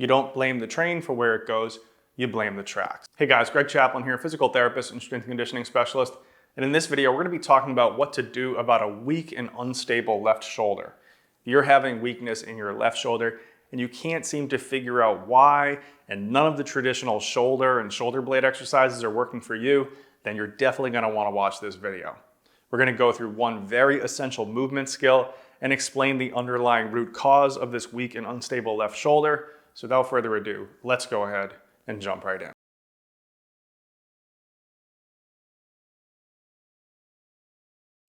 You don't blame the train for where it goes, you blame the tracks. Hey guys, Greg Chaplin here, physical therapist and strength and conditioning specialist. And in this video, we're gonna be talking about what to do about a weak and unstable left shoulder. If you're having weakness in your left shoulder and you can't seem to figure out why, and none of the traditional shoulder and shoulder blade exercises are working for you, then you're definitely gonna wanna watch this video. We're gonna go through one very essential movement skill and explain the underlying root cause of this weak and unstable left shoulder. So without further ado, let's go ahead and jump right in.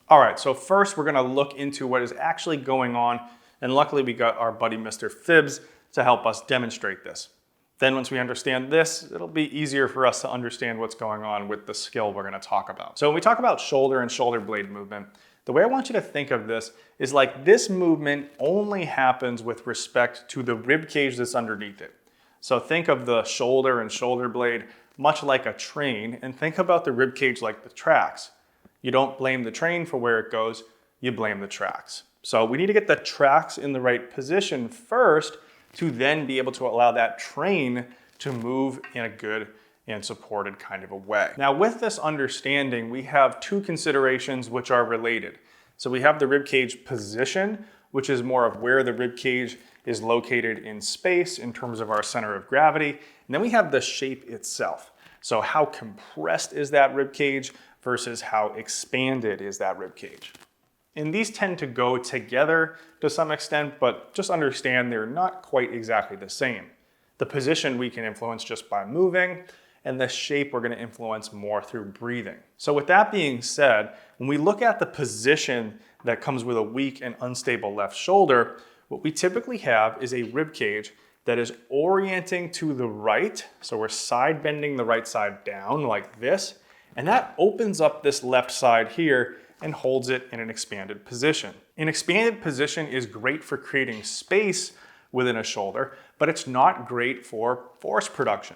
All right, so first we're gonna look into what is actually going on, and luckily we got our buddy Mr. Phibbs to help us demonstrate this. Then once we understand this, it'll be easier for us to understand what's going on with the skill we're gonna talk about. So when we talk about shoulder and shoulder blade movement, the way I want you to think of this is like this movement only happens with respect to the rib cage that's underneath it. So think of the shoulder and shoulder blade much like a train, and think about the rib cage like the tracks. You don't blame the train for where it goes, you blame the tracks. So we need to get the tracks in the right position first to then be able to allow that train to move in a good and supported kind of a way. Now with this understanding, we have two considerations which are related. So we have the rib cage position, which is more of where the rib cage is located in space in terms of our center of gravity. And then we have the shape itself. So how compressed is that rib cage versus how expanded is that rib cage? And these tend to go together to some extent, but just understand they're not quite exactly the same. The position we can influence just by moving, and the shape we're going to influence more through breathing. So with that being said, when we look at the position that comes with a weak and unstable left shoulder, what we typically have is a rib cage that is orienting to the right. So we're side bending the right side down like this, and that opens up this left side here and holds it in an expanded position. An expanded position is great for creating space within a shoulder, but it's not great for force production.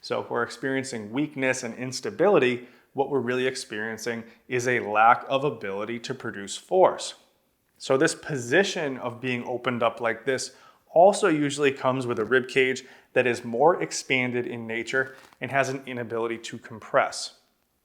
So if we're experiencing weakness and instability, what we're really experiencing is a lack of ability to produce force. So this position of being opened up like this also usually comes with a rib cage that is more expanded in nature and has an inability to compress.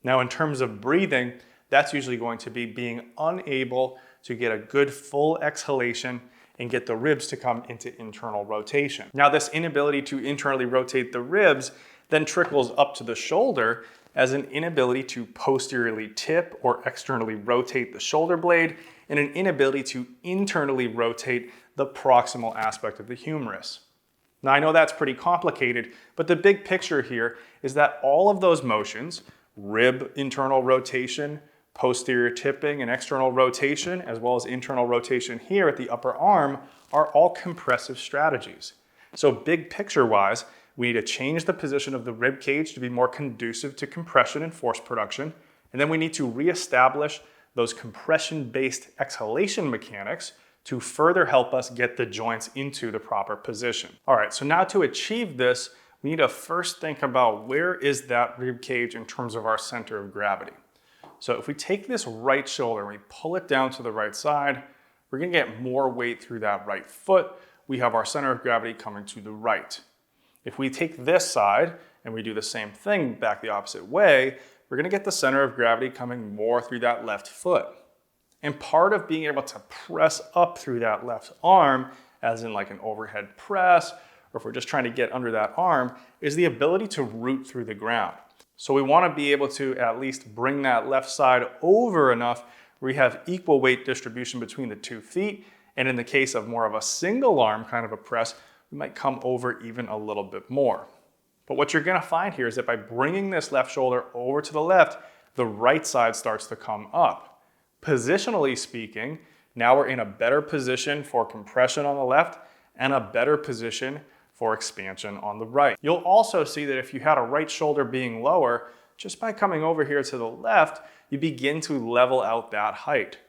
Now in terms of breathing, that's usually going to be being unable to get a good full exhalation and get the ribs to come into internal rotation. Now this inability to internally rotate the ribs then trickles up to the shoulder as an inability to posteriorly tip or externally rotate the shoulder blade, and an inability to internally rotate the proximal aspect of the humerus. Now I know that's pretty complicated, but the big picture here is that all of those motions, rib internal rotation, posterior tipping and external rotation, as well as internal rotation here at the upper arm, are all compressive strategies. So big picture wise, we need to change the position of the rib cage to be more conducive to compression and force production. And then we need to reestablish those compression-based exhalation mechanics to further help us get the joints into the proper position. All right, so now to achieve this, we need to first think about where is that rib cage in terms of our center of gravity. So if we take this right shoulder and we pull it down to the right side, we're gonna get more weight through that right foot. We have our center of gravity coming to the right. If we take this side and we do the same thing back the opposite way, we're gonna get the center of gravity coming more through that left foot. And part of being able to press up through that left arm, as in like an overhead press, or if we're just trying to get under that arm, is the ability to root through the ground. So we wanna be able to at least bring that left side over enough where we have equal weight distribution between the 2 feet. And in the case of more of a single arm kind of a press, we might come over even a little bit more. But what you're gonna find here is that by bringing this left shoulder over to the left, the right side starts to come up. Positionally speaking, now we're in a better position for compression on the left and a better position for expansion on the right. You'll also see that if you had a right shoulder being lower, just by coming over here to the left, you begin to level out that height.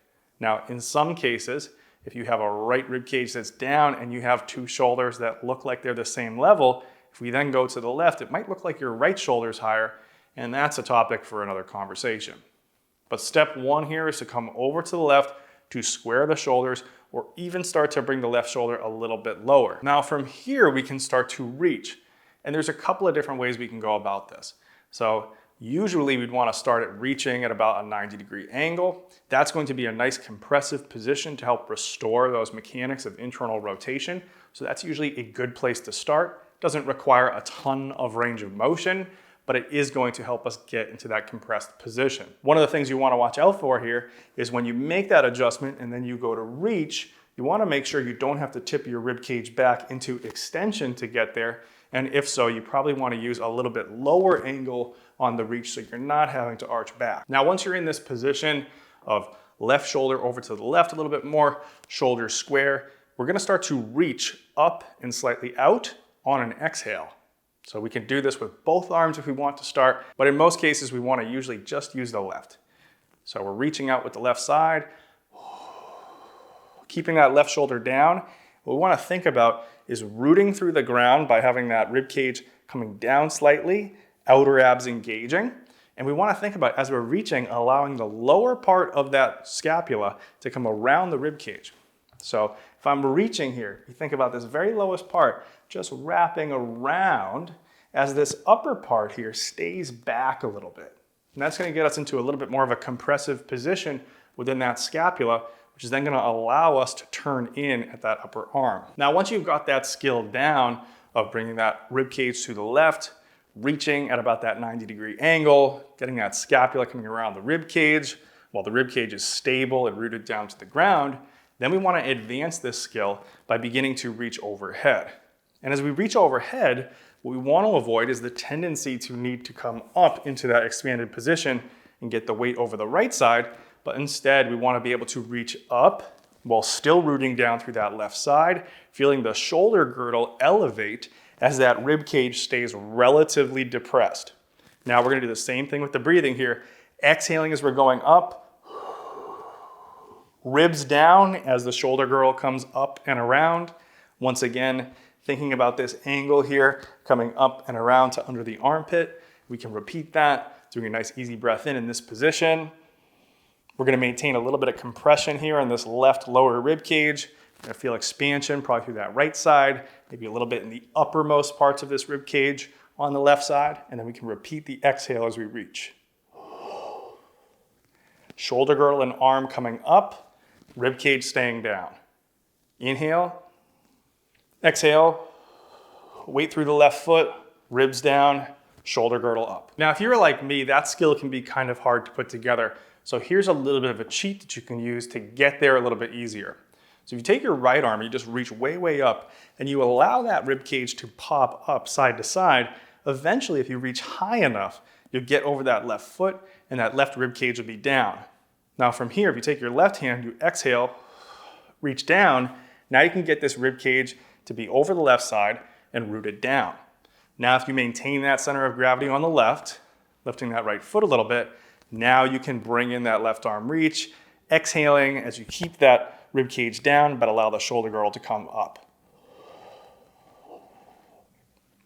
Now, in some cases, if you have a right rib cage that's down and you have two shoulders that look like they're the same level, if we then go to the left, it might look like your right shoulder's higher, and that's a topic for another conversation. But step one here is to come over to the left to square the shoulders or even start to bring the left shoulder a little bit lower. Now from here, we can start to reach. And there's a couple of different ways we can go about this. So usually we'd want to start at reaching at about a 90-degree angle. That's going to be a nice compressive position to help restore those mechanics of internal rotation. So that's usually a good place to start. Doesn't require a ton of range of motion, but it is going to help us get into that compressed position. One of the things you want to watch out for here is when you make that adjustment and then you go to reach, you want to make sure you don't have to tip your rib cage back into extension to get there. And if so, you probably want to use a little bit lower angle on the reach so you're not having to arch back. Now, once you're in this position of left shoulder over to the left a little bit more, shoulder square, we're going to start to reach up and slightly out on an exhale. So we can do this with both arms if we want to start, but in most cases, we want to usually just use the left. So we're reaching out with the left side, keeping that left shoulder down. What we want to think about is rooting through the ground by having that rib cage coming down slightly, outer abs engaging. And we want to think about, as we're reaching, allowing the lower part of that scapula to come around the rib cage. So if I'm reaching here, you think about this very lowest part, just wrapping around as this upper part here stays back a little bit. And that's going to get us into a little bit more of a compressive position within that scapula, which is then going to allow us to turn in at that upper arm. Now, once you've got that skill down of bringing that rib cage to the left, reaching at about that 90-degree angle, getting that scapula coming around the rib cage while the rib cage is stable and rooted down to the ground, then we want to advance this skill by beginning to reach overhead. And as we reach overhead, what we want to avoid is the tendency to need to come up into that expanded position and get the weight over the right side, but instead we want to be able to reach up while still rooting down through that left side, feeling the shoulder girdle elevate as that rib cage stays relatively depressed. Now we're going to do the same thing with the breathing here. Exhaling as we're going up, ribs down as the shoulder girdle comes up and around. Once again, thinking about this angle here, coming up and around to under the armpit. We can repeat that, doing a nice easy breath in this position. We're going to maintain a little bit of compression here on this left lower rib cage. We're going to feel expansion probably through that right side, maybe a little bit in the uppermost parts of this rib cage on the left side, and then we can repeat the exhale as we reach. Shoulder girdle and arm coming up, rib cage staying down. Inhale, exhale, weight through the left foot, ribs down, shoulder girdle up. Now, if you're like me, that skill can be kind of hard to put together. So here's a little bit of a cheat that you can use to get there a little bit easier. So if you take your right arm, you just reach way, way up, and you allow that rib cage to pop up side to side, eventually, if you reach high enough, you'll get over that left foot, and that left rib cage will be down. Now from here, if you take your left hand, you exhale, reach down, now you can get this rib cage to be over the left side and rooted down. Now if you maintain that center of gravity on the left, lifting that right foot a little bit, now you can bring in that left arm reach, exhaling as you keep that rib cage down, but allow the shoulder girdle to come up.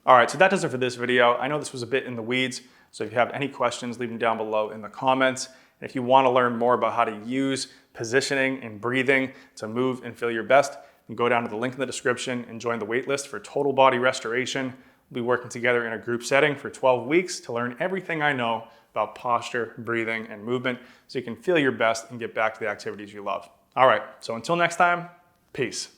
All right, so that does it for this video. I know this was a bit in the weeds, so if you have any questions, leave them down below in the comments. And if you want to learn more about how to use positioning and breathing to move and feel your best, then go down to the link in the description and join the waitlist for total body restoration. We'll be working together in a group setting for 12 weeks to learn everything I know about posture, breathing, and movement so you can feel your best and get back to the activities you love. All right, so until next time, peace.